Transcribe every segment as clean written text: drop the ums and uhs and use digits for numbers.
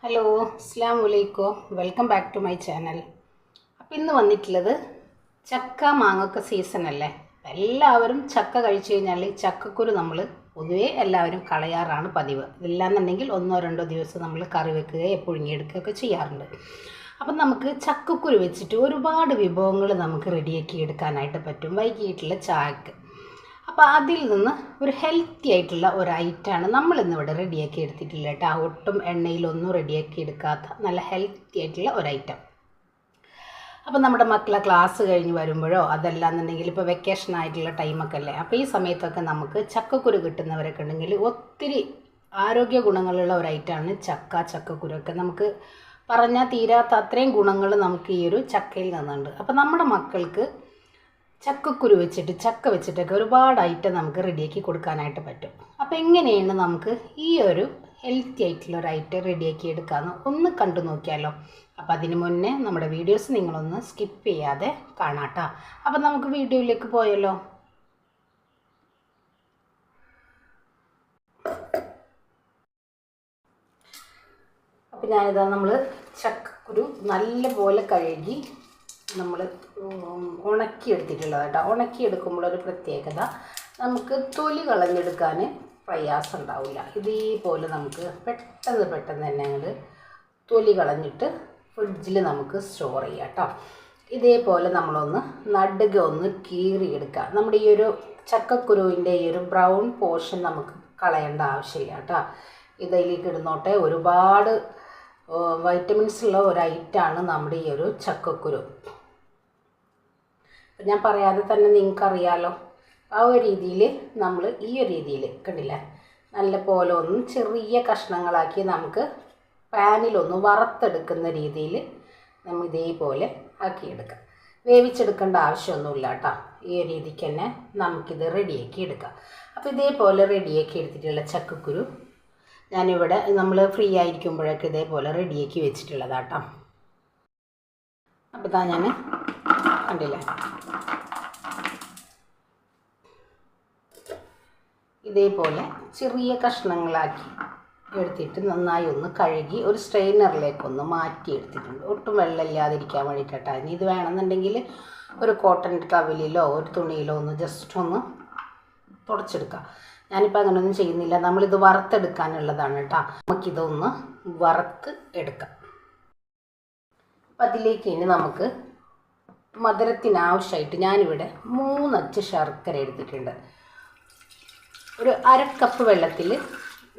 Hello, അസ്സലാമു അലൈക്കും. Welcome back to my channel. അപ്പോൾ ഇന്ന് വന്നിട്ടുള്ളത് ചക്ക മാങ്ങൊക്കെ സീസണല്ലേ. എല്ലാവരും ചക്ക കഴിച്ചു കഴിഞ്ഞാൽ ചക്കക്കുരു നമ്മൾ പൊതുവേ എല്ലാവരും കളയാറാണ് പതിവ്. ഇല്ലാന്നുണ്ടെങ്കിൽ 1-2 ദിവസം നമ്മൾ കറി വെക്കുകയോ പുഴുങ്ങിയെടുക്കുകയൊക്കെ ചെയ്യാറുണ്ട്. അപ്പം നമുക്ക് ചക്കക്കുരു വെച്ചിട്ട് ഒരുപാട് വിഭവങ്ങൾ നമുക്ക് റെഡിയാക്കി എടുക്കാനായിട്ട് പറ്റും വൈകിട്ടുള്ള ചായക്ക്. അപ്പോൾ അതിൽ നിന്ന് ഒരു ഹെൽത്തി ആയിട്ടുള്ള ഒരു ഐറ്റമാണ് നമ്മളിന്നിവിടെ റെഡിയാക്കി എടുത്തിട്ടില്ല കേട്ടോ. ഒട്ടും എണ്ണയിലൊന്നും റെഡിയാക്കി എടുക്കാത്ത നല്ല ഹെൽത്തി ആയിട്ടുള്ള ഒരു ഐറ്റം. അപ്പോൾ നമ്മുടെ മക്കളെ ക്ലാസ് കഴിഞ്ഞ് വരുമ്പോഴോ അതല്ലാന്നുണ്ടെങ്കിൽ ഇപ്പോൾ വെക്കേഷൻ ആയിട്ടുള്ള ടൈമൊക്കെ അല്ലേ, അപ്പോൾ ഈ സമയത്തൊക്കെ നമുക്ക് ചക്കക്കുരു കിട്ടുന്നവരൊക്കെ ഉണ്ടെങ്കിൽ ഒത്തിരി ആരോഗ്യ ഗുണങ്ങളുള്ള ഒരു ഐറ്റമാണ് ചക്കക്കുരുവൊക്കെ. നമുക്ക് പറഞ്ഞാൽ തീരാത്ത അത്രയും ഗുണങ്ങൾ നമുക്ക് ഈ ഒരു ചക്കയിൽ നിന്നുണ്ട്. അപ്പോൾ നമ്മുടെ മക്കൾക്ക് ചക്കക്കുരു വെച്ചിട്ട് ചക്ക വെച്ചിട്ടൊക്കെ ഒരുപാട് ഐറ്റം നമുക്ക് റെഡിയാക്കി കൊടുക്കാനായിട്ട് പറ്റും. അപ്പോൾ എങ്ങനെയാണ് നമുക്ക് ഈ ഒരു ഹെൽത്തി ആയിട്ടുള്ള ഒരു ഐറ്റം റെഡിയാക്കി എടുക്കാമെന്ന് ഒന്ന് കണ്ടു നോക്കിയാലോ. അപ്പോൾ അതിന് മുന്നേ നമ്മുടെ വീഡിയോസ് നിങ്ങളൊന്ന് സ്കിപ്പ് ചെയ്യാതെ കാണാട്ടോ. അപ്പോൾ നമുക്ക് വീഡിയോയിലേക്ക് പോയല്ലോ. അപ്പോൾ ഞാനിതാ നമ്മൾ ചക്കക്കുരു നല്ലപോലെ കഴുകി നമ്മൾ ഉണക്കിയെടുത്തിട്ടുള്ളത് കേട്ടോ. ഉണക്കിയെടുക്കുമ്പോൾ ഒരു പ്രത്യേകത, നമുക്ക് തൊലി കളഞ്ഞെടുക്കാൻ പ്രയാസം ഉണ്ടാവില്ല. ഇതേപോലെ നമുക്ക് പെട്ടെന്ന് തന്നെ അങ്ങോട്ട് തൊലി കളഞ്ഞിട്ട് ഫ്രിഡ്ജിൽ നമുക്ക് സ്റ്റോർ ചെയ്യാം കേട്ടോ. ഇതേപോലെ നമ്മളൊന്ന് നടുക ഒന്ന് കീറിയെടുക്കുക. നമ്മുടെ ഈ ഒരു ചക്കക്കുരുവിൻ്റെ ഈ ഒരു ബ്രൗൺ പോർഷൻ നമുക്ക് കളയേണ്ട ആവശ്യമില്ല കേട്ടോ. ഇതിലേക്ക് ഇടുന്നോട്ടെ. ഒരുപാട് വൈറ്റമിൻസ് ഉള്ള ഒരു ഐറ്റമാണ് നമ്മുടെ ഈ ഒരു ചക്കക്കുരു. ഞാൻ പറയാതെ തന്നെ നിങ്ങൾക്കറിയാലോ. ആ ഒരു രീതിയിൽ നമ്മൾ ഈ ഒരു രീതിയിൽ കണ്ടില്ലേ, നല്ല പോലെ ഒന്ന് ചെറിയ കഷ്ണങ്ങളാക്കി നമുക്ക് പാനിലൊന്ന് വറുത്തെടുക്കുന്ന രീതിയിൽ നമ്മൾ ഇതേപോലെ ആക്കിയെടുക്കാം. വേവിച്ചെടുക്കേണ്ട ആവശ്യമൊന്നുമില്ല കേട്ടോ. ഈ ഒരു രീതിക്ക് തന്നെ നമുക്കിത് റെഡിയാക്കി എടുക്കാം. അപ്പോൾ ഇതേപോലെ റെഡിയാക്കി എടുത്തിട്ടുള്ള ചക്കക്കുരു ഞാനിവിടെ നമ്മൾ ഫ്രീ ആയിരിക്കുമ്പോഴൊക്കെ ഇതേപോലെ റെഡിയാക്കി വെച്ചിട്ടുള്ളതാട്ടോ. അപ്പോൾ ഇതാ ഞാൻ കണ്ടില്ലേ, ഇതേപോലെ ചെറിയ കഷ്ണങ്ങളാക്കി എടുത്തിട്ട് നന്നായി ഒന്ന് കഴുകി ഒരു സ്ട്രെയിനറിലേക്കൊന്ന് മാറ്റി എടുത്തിട്ടുണ്ട്. ഒട്ടും വെള്ളമില്ലാതിരിക്കാൻ വേണ്ടിയിട്ടാണ്. ഇനി ഇത് വേണമെന്നുണ്ടെങ്കിൽ ഒരു കോട്ടൺ ടവലിലോ ഒരു തുണിയിലോ ഒന്ന് ജസ്റ്റ് ഒന്ന് തുടച്ചെടുക്കാം. ഞാനിപ്പോൾ അങ്ങനെയൊന്നും ചെയ്യുന്നില്ല. നമ്മളിത് വറുത്തെടുക്കാനുള്ളതാണ് കേട്ടോ. നമുക്കിതൊന്ന് വറുത്ത് എടുക്കാം. അപ്പം അതിലേക്ക് ഇനി നമുക്ക് മധുരത്തിനാവശ്യമായിട്ട് ഞാനിവിടെ 3 അച്ച് ശർക്കര എടുത്തിട്ടുണ്ട്. ഒരു 1/2 കപ്പ് വെള്ളത്തിൽ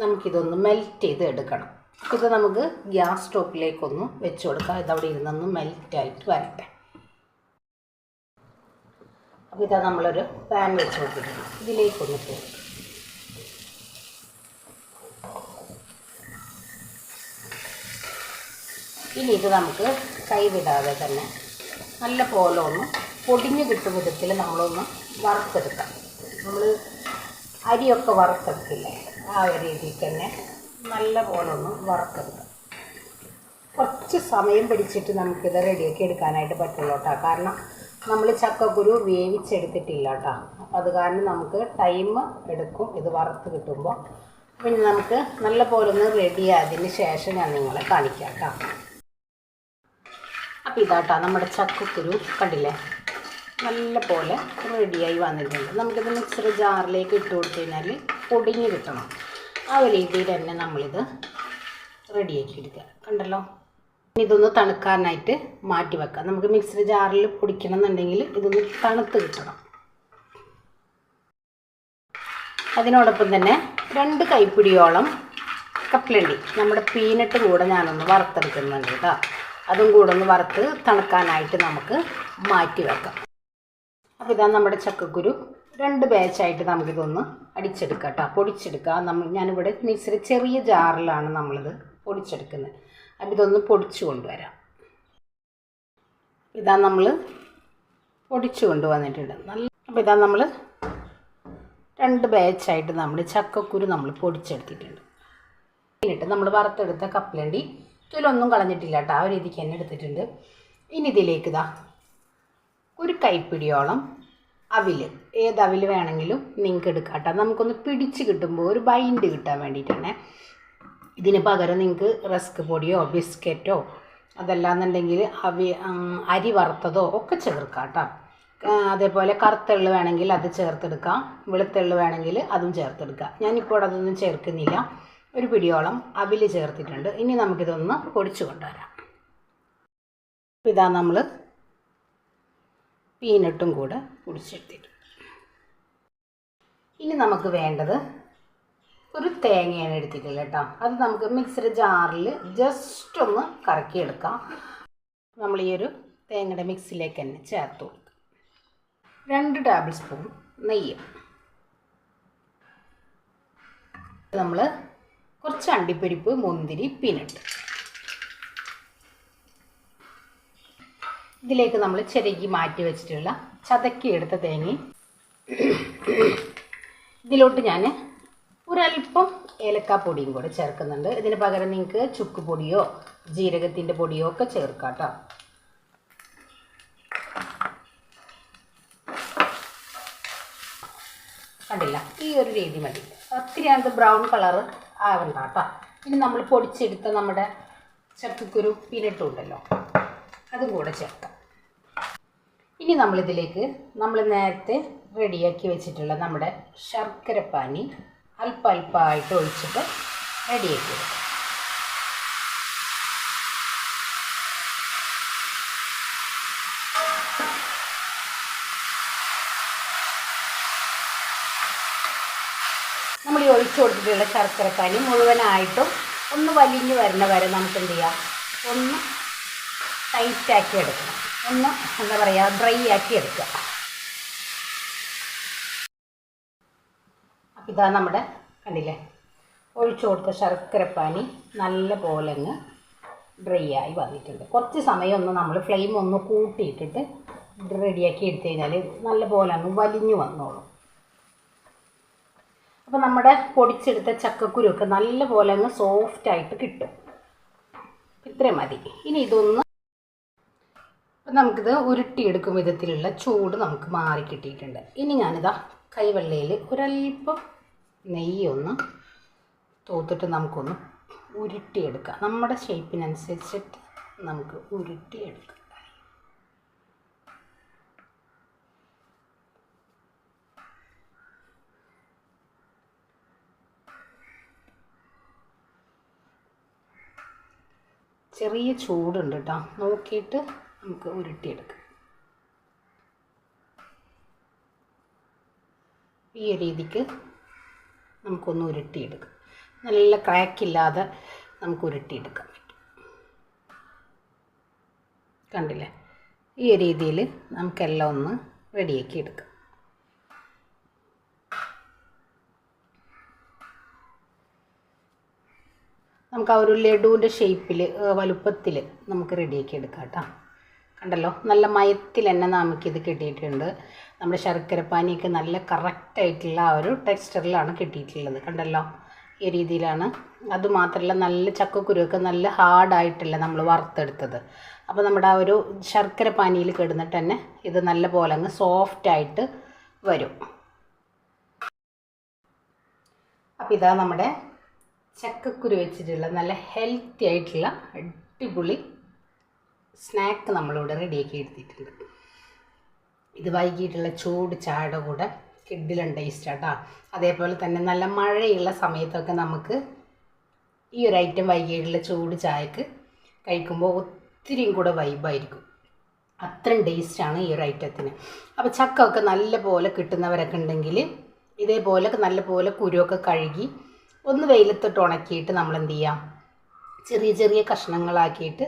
നമുക്കിതൊന്ന് മെൽറ്റ് ചെയ്ത് എടുക്കണം. ഇത് നമുക്ക് ഗ്യാസ് സ്റ്റോപ്പിലേക്കൊന്ന് വെച്ച് കൊടുക്കാം. ഇതവിടെ ഇരുന്നൊന്ന് മെൽറ്റായിട്ട് വരട്ടെ. അപ്പോൾ ഇതാ നമ്മളൊരു പാൻ വെച്ച് കൊടുത്തിട്ടുണ്ട്. ഇതിലേക്കൊന്ന് പോകും. ഇനി ഇത് നമുക്ക് കൈവിടാതെ തന്നെ നല്ല പോലെ ഒന്ന് പൊടിഞ്ഞ് കിട്ടുന്ന വിധത്തിൽ നമ്മളൊന്ന് വറുത്തെടുക്കാം. നമ്മൾ അരിയൊക്കെ വറുത്തെടുക്കില്ലേ, ആ ഒരു രീതിക്ക് തന്നെ നല്ല പോലെ ഒന്ന് വറുത്തെടുക്കാം. കുറച്ച് സമയം പിടിച്ചിട്ട് നമുക്കിത് റെഡിയാക്കി എടുക്കാനായിട്ട് പറ്റുള്ളൂ കേട്ടോ. കാരണം നമ്മൾ ചക്കക്കുരു വേവിച്ചെടുത്തിട്ടില്ല കേട്ടോ. അപ്പോൾ അത് കാരണം നമുക്ക് ടൈം എടുക്കും ഇത് വറുത്ത് കിട്ടുമ്പോൾ. പിന്നെ നമുക്ക് നല്ല പോലെ ഒന്ന് റെഡിയായതിന് ശേഷം ഞാൻ നിങ്ങളെ കാണിക്കാം കേട്ടോ. അപ്പോൾ ഇതാട്ടോ നമ്മുടെ ചക്കക്കുരു കണ്ടില്ലേ, നല്ല പോലെ റെഡിയായി വന്നിട്ടുണ്ട്. നമുക്കിത് മിക്സർ ജാറിലേക്ക് ഇട്ട് കൊടുത്തു കഴിഞ്ഞാൽ പൊടിഞ്ഞ് കിട്ടണം. ആ ഒരു രീതിയിൽ തന്നെ നമ്മളിത് റെഡിയാക്കി എടുക്കുക. കണ്ടല്ലോ. ഇതൊന്ന് തണുക്കാനായിട്ട് മാറ്റി വെക്കാം. നമുക്ക് മിക്സർ ജാറിൽ പൊടിക്കണം എന്നുണ്ടെങ്കിൽ ഇതൊന്ന് തണുത്ത് കിട്ടണം. അതിനോടൊപ്പം തന്നെ 2 കൈപ്പിടിയോളം കപ്പലണ്ടി നമ്മുടെ പീനട്ട് കൂടെ ഞാനൊന്ന് വറുത്തെടുക്കുന്നുണ്ട് കേട്ടോ. അതും കൂടെ ഒന്ന് വറുത്ത് തണുക്കാനായിട്ട് നമുക്ക് മാറ്റി വെക്കാം. അപ്പോൾ ഇതാ നമ്മുടെ ചക്കക്കുരു 2 ബാച്ചായിട്ട് നമുക്കിതൊന്ന് അടിച്ചെടുക്കാം കേട്ടോ, പൊടിച്ചെടുക്കാം. ഞാനിവിടെ മിക്സിയുടെ ചെറിയ ജാറിലാണ് നമ്മളിത് പൊടിച്ചെടുക്കുന്നത്. അപ്പോൾ ഇതൊന്ന് പൊടിച്ചു കൊണ്ടുവരാം. ഇതാ നമ്മൾ പൊടിച്ചു കൊണ്ടുവന്നിട്ടുണ്ട്. അപ്പോൾ ഇതാ നമ്മൾ 2 ബാച്ചായിട്ട് നമ്മൾ ചക്കക്കുരു നമ്മൾ പൊടിച്ചെടുത്തിട്ടുണ്ട്. എന്നിട്ട് നമ്മൾ വറുത്തെടുത്ത കപ്പലണ്ടി ഇതിലൊന്നും കളഞ്ഞിട്ടില്ല കേട്ടോ. ആ ഒരു രീതിക്ക് തന്നെ എടുത്തിട്ടുണ്ട്. ഇനി ഇതിലേക്ക് ഇതാ 1 കൈപ്പിടിയോളം അവിൽ, ഏത് അവിൽ വേണമെങ്കിലും നിങ്ങൾക്ക് എടുക്കാം കേട്ടോ. നമുക്കൊന്ന് പിടിച്ച് കിട്ടുമ്പോൾ ഒരു ബൈൻഡ് കിട്ടാൻ വേണ്ടിയിട്ടാണ്. ഇതിന് പകരം നിങ്ങൾക്ക് റസ്ക് പൊടിയോ ബിസ്ക്കറ്റോ അതല്ലാന്നുണ്ടെങ്കിൽ അരി വറുത്തതോ ഒക്കെ ചേർക്കാം കേട്ടോ. അതേപോലെ കറുത്തെള്ള് വേണമെങ്കിൽ അത് ചേർത്തെടുക്കാം, വെളുത്തെള്ള് വേണമെങ്കിൽ അതും ചേർത്തെടുക്കാം. ഞാനിപ്പോൾ അതൊന്നും ചേർക്കുന്നില്ല. ഒരു പിടിയോളം അവിൽ ചേർത്തിട്ടുണ്ട്. ഇനി നമുക്കിതൊന്ന് പൊടിച്ചു കൊണ്ടുവരാം. ഇതാ നമ്മൾ പീനട്ടും കൂടെ പൊടിച്ചെടുത്തിട്ടുണ്ട്. ഇനി നമുക്ക് വേണ്ടത് ഒരു തേങ്ങയാണ് എടുത്തിട്ടില്ല കേട്ടോ. അത് നമുക്ക് മിക്സിയുടെ ജാറിൽ ജസ്റ്റ് ഒന്ന് കറക്കിയെടുക്കാം. നമ്മൾ ഈ ഒരു തേങ്ങയുടെ മിക്സിയിലേക്ക് തന്നെ ചേർത്ത് കൊടുക്കുക. 2 ടേബിൾ സ്പൂൺ നെയ്യ്, നമ്മൾ കുറച്ച് അണ്ടിപ്പരിപ്പ്, മുന്തിരി, പീനട്ട്, ഇതിലേക്ക് നമ്മൾ ചിരകി മാറ്റി വെച്ചിട്ടുള്ള ചതക്കിയെടുത്ത തേങ്ങയും, ഇതിലോട്ട് ഞാൻ ഒരല്പം ഏലക്കാപ്പൊടിയും കൂടെ ചേർക്കുന്നുണ്ട്. ഇതിന് പകരം നിങ്ങൾക്ക് ചുക്ക് പൊടിയോ ജീരകത്തിൻ്റെ പൊടിയോ ഒക്കെ ചേർക്കാം കേട്ടോ. കണ്ടില്ല, ഈ ഒരു രീതി മതി. ഒത്തിരി അത് ബ്രൗൺ കളർ ആവണ്ട കേട്ടോ. ഇനി നമ്മൾ പൊടിച്ചെടുത്ത നമ്മുടെ ചക്കക്കുരു പീനട്ടും ഉണ്ടല്ലോ, അതും കൂടെ ചേർക്കാം. ഇനി നമ്മളിതിലേക്ക് നമ്മൾ നേരത്തെ റെഡിയാക്കി വെച്ചിട്ടുള്ള നമ്മുടെ ശർക്കരപ്പാനി അല്പമായിട്ട് ഒഴിച്ചിട്ട് റെഡിയാക്കി എടുക്കാം. നമ്മൾ ഈ ഒഴിച്ചു കൊടുത്തിട്ടുള്ള ശർക്കരപ്പാനി മുഴുവനായിട്ടും ഒന്ന് വലിഞ്ഞ് വരുന്ന വരെ നമുക്ക് എന്ത് ചെയ്യാം, ഒന്ന് ടൈറ്റാക്കി എടുക്കണം, ഒന്ന് എന്താ പറയുക ഡ്രൈ ആക്കി എടുക്കുക. അപ്പം ഇതാ നമ്മുടെ കണ്ടില്ലേ ഒഴിച്ചു കൊടുത്ത ശർക്കരപ്പാനി നല്ല പോലെ അങ്ങ് ഡ്രൈ ആയി വന്നിട്ടുണ്ട്. കുറച്ച് സമയം ഒന്ന് നമ്മൾ ഫ്ലെയിം ഒന്ന് കൂട്ടിയിട്ടിട്ട് റെഡിയാക്കി എടുത്തു കഴിഞ്ഞാൽ നല്ല പോലെ അങ്ങ് വലിഞ്ഞു വന്നോളും. അപ്പോൾ നമ്മുടെ പൊടിച്ചെടുത്ത ചക്കക്കുരുവൊക്കെ നല്ല പോലെ അങ്ങ് സോഫ്റ്റായിട്ട് കിട്ടും. ഇത്രയും മതി. ഇനി ഇതൊന്ന് നമുക്കിത് ഉരുട്ടിയെടുക്കും വിധത്തിലുള്ള ചൂട് നമുക്ക് മാറി കിട്ടിയിട്ടുണ്ട്. ഇനി ഞാനിതാ കൈവെള്ളയിൽ ഒരല്പം നെയ്യൊന്ന് തൂത്തിട്ട് നമുക്കൊന്ന് ഉരുട്ടിയെടുക്കാം. നമ്മുടെ ഷേപ്പിനനുസരിച്ചിട്ട് നമുക്ക് ഉരുട്ടിയെടുക്കാം. ചെറിയ ചൂടുണ്ട് കേട്ടോ, നോക്കിയിട്ട് നമുക്ക് ഉരുട്ടിയെടുക്കാം. ഈ രീതിക്ക് നമുക്കൊന്ന് ഉരുട്ടിയെടുക്കാം. നല്ല ക്രാക്കില്ലാതെ നമുക്ക് ഉരുട്ടിയെടുക്കാൻ പറ്റും. കണ്ടില്ലേ, ഈ രീതിയിൽ നമുക്കെല്ലാം ഒന്ന് റെഡിയാക്കി എടുക്കാം. നമുക്ക് ആ ഒരു ലഡുവിൻ്റെ ഷേപ്പിൽ വലുപ്പത്തിൽ നമുക്ക് റെഡിയാക്കി എടുക്കാം കേട്ടോ. കണ്ടല്ലോ, നല്ല മയത്തിൽ തന്നെ നമുക്കിത് കിട്ടിയിട്ടുണ്ട്. നമ്മുടെ ശർക്കരപ്പാനിയൊക്കെ നല്ല കറക്റ്റായിട്ടുള്ള ആ ഒരു ടെക്സ്ചറിലാണ് കിട്ടിയിട്ടുള്ളത്. കണ്ടല്ലോ, ഈ രീതിയിലാണ്. അതുമാത്രമല്ല നല്ല ചക്കക്കുരുവൊക്കെ നല്ല ഹാർഡായിട്ടല്ല നമ്മൾ വറുത്തെടുത്തത്. അപ്പോൾ നമ്മുടെ ആ ഒരു ശർക്കരപ്പാനിയിൽ കിടന്നിട്ട് തന്നെ ഇത് നല്ല പോലെ അങ്ങ് സോഫ്റ്റായിട്ട് വരും. അപ്പോൾ ഇതാ നമ്മുടെ ചക്കക്കുരു വെച്ചിട്ടുള്ള നല്ല ഹെൽത്തി ആയിട്ടുള്ള അടിപൊളി സ്നാക്ക് നമ്മളിവിടെ റെഡിയാക്കി എടുത്തിട്ടുണ്ട്. ഇത് വൈകിട്ടുള്ള ചൂട് ചായയുടെ കൂടെ കിഡിലും ടേസ്റ്റ് കേട്ടോ. അതേപോലെ തന്നെ നല്ല മഴയുള്ള സമയത്തൊക്കെ നമുക്ക് ഈ ഒരു ഐറ്റം വൈകിട്ടുള്ള ചൂട് ചായക്ക് കഴിക്കുമ്പോൾ ഒത്തിരിയും കൂടെ വൈബായിരിക്കും. അത്രയും ടേസ്റ്റാണ് ഈ ഒരു ഐറ്റത്തിന്. അപ്പോൾ ചക്ക ഒക്കെ നല്ല പോലെ കിട്ടുന്നവരൊക്കെ ഉണ്ടെങ്കിൽ ഇതേപോലെ നല്ല പോലെ കുരുവൊക്കെ കഴുകി ഒന്ന് വെയിലത്തിട്ട് ഉണക്കിയിട്ട് നമ്മൾ എന്ത് ചെയ്യാം, ചെറിയ ചെറിയ കഷ്ണങ്ങളാക്കിയിട്ട്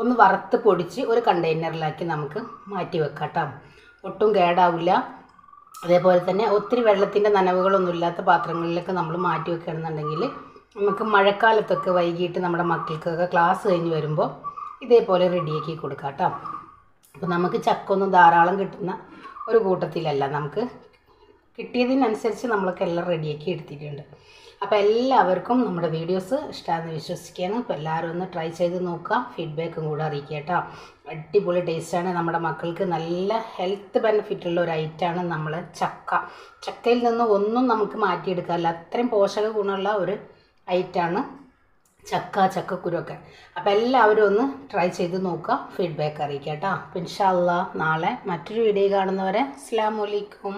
ഒന്ന് വറുത്ത് പൊടിച്ച് ഒരു കണ്ടെയ്നറിലാക്കി നമുക്ക് മാറ്റി വെക്കാം കേട്ടോ. ഒട്ടും കേടാവില്ല. അതേപോലെ തന്നെ ഒത്തിരി വെള്ളത്തിൻ്റെ നനവുകളൊന്നും ഇല്ലാത്ത പാത്രങ്ങളിലൊക്കെ നമ്മൾ മാറ്റി വെക്കുകയാണെന്നുണ്ടെങ്കിൽ നമുക്ക് മഴക്കാലത്തൊക്കെ വൈകിട്ട് നമ്മുടെ മക്കൾക്കൊക്കെ ക്ലാസ് കഴിഞ്ഞ് വരുമ്പോൾ ഇതേപോലെ റെഡിയാക്കി കൊടുക്കാം കേട്ടോ. അപ്പോൾ നമുക്ക് ചക്കൊന്നും ധാരാളം കിട്ടുന്ന ഒരു കൂട്ടത്തിലല്ല, നമുക്ക് കിട്ടിയതിനനുസരിച്ച് നമ്മളൊക്കെ എല്ലാം റെഡിയാക്കി എടുത്തിട്ടുണ്ട്. അപ്പോൾ എല്ലാവർക്കും നമ്മുടെ വീഡിയോസ് ഇഷ്ടമാണെന്ന് വിശ്വസിക്കുകയാണ്. അപ്പോൾ എല്ലാവരും ഒന്ന് ട്രൈ ചെയ്ത് നോക്കുക, ഫീഡ്ബാക്കും കൂടെ അറിയിക്കുക കേട്ടോ. അടിപൊളി ടേസ്റ്റാണ്. നമ്മുടെ മക്കൾക്ക് നല്ല ഹെൽത്ത് ബെനിഫിറ്റുള്ള ഒരു ഐറ്റമാണ് നമ്മൾ ചക്ക. ചക്കയിൽ നിന്ന് ഒന്നും നമുക്ക് മാറ്റിയെടുക്കാറില്ല, അത്രയും പോഷക ഗുണമുള്ള ഒരു ഐറ്റാണ് ചക്കക്കുരുവൊക്കെ. അപ്പോൾ എല്ലാവരും ഒന്ന് ട്രൈ ചെയ്ത് നോക്കുക, ഫീഡ്ബാക്ക് അറിയിക്കാം കേട്ടോ. അപ്പോൾ ഇൻഷാ അല്ലാഹ് നാളെ മറ്റൊരു വീഡിയോ കാണുന്നവരെ അസ്സലാമു അലൈക്കും.